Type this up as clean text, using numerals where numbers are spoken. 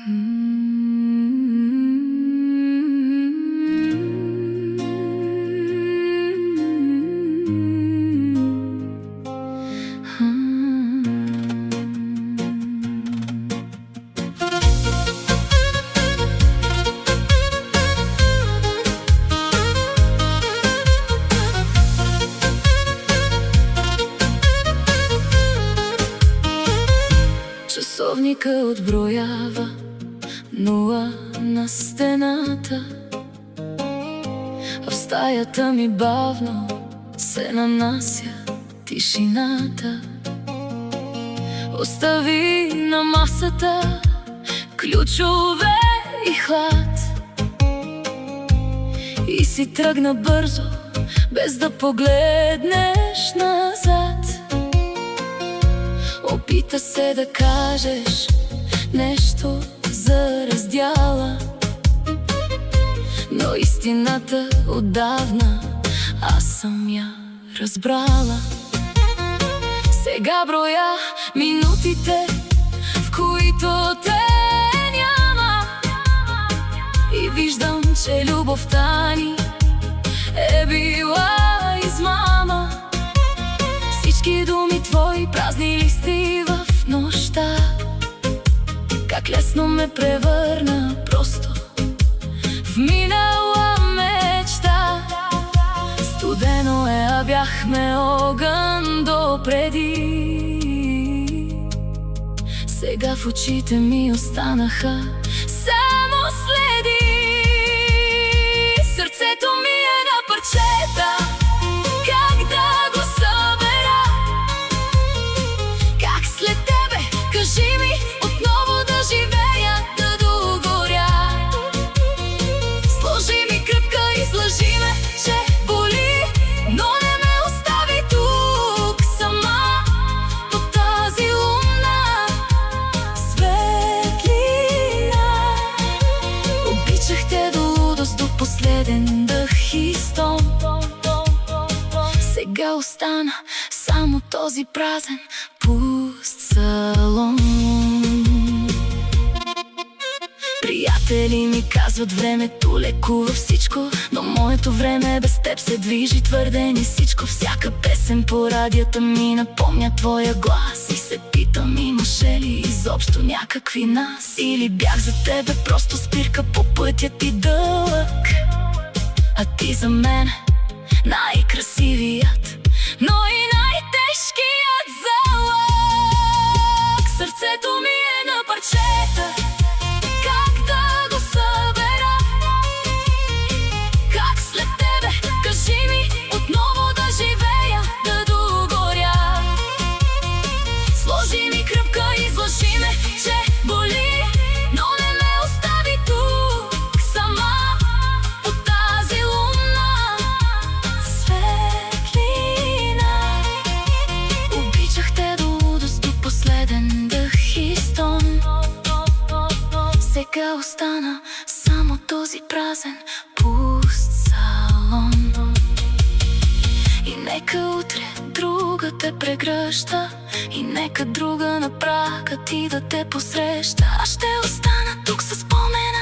Часовника отброява нула на стената, а в стаята ми бавно се нанася тишината. Остави на масата ключове и хлад и си тръгна бързо, без да погледнеш назад. Опита се да кажеш нещо за раздяла, но истината отдавна аз съм я разбрала. Сега броя минутите, в които те няма, и виждам, че любовта ни е била измама. Всички думи твои, празни листи в нощта, как лесно ме превърна просто в минала мечта. Студено е, а бяхме огън допреди. Сега в очите ми останаха само следи. Сърцето ми е на парчета, как да го събера? Как след тебе, кажи ми, отново да живея, да догоря? Сложи ми кръпка, излъжи ме, че боли, но не ме остави тук сама под тази лунна светлина. Обичах те до лудост, до последен дъх и стон. Сега остана само този празен, пуст салон. Приятели ми казват, времето лекува всичко, но моето време без теб се движи твърде нисичко. Всяка песен по радията ми напомня твоя глас и се питам, имаше ли изобщо някакви нас, или бях за тебе просто спирка по пътя ти дълъг. А ти за мен най-красивият, но и най-тежкият залък. Сърцето ми е на парчета, как да го събера? Как след тебе, кажи ми, отново да живея, да догоря? Сложи ми кръпка, излъжи ме, че боли, но не ме остави тук сама под тази лунна светлина. Обичах те до лудост, до последен дъх и стон. Сега остана само този празен, пуст салон. И нека утре друга те прегръща, и нека друга на прага ти да те посреща. Аз ще остана тук със спомена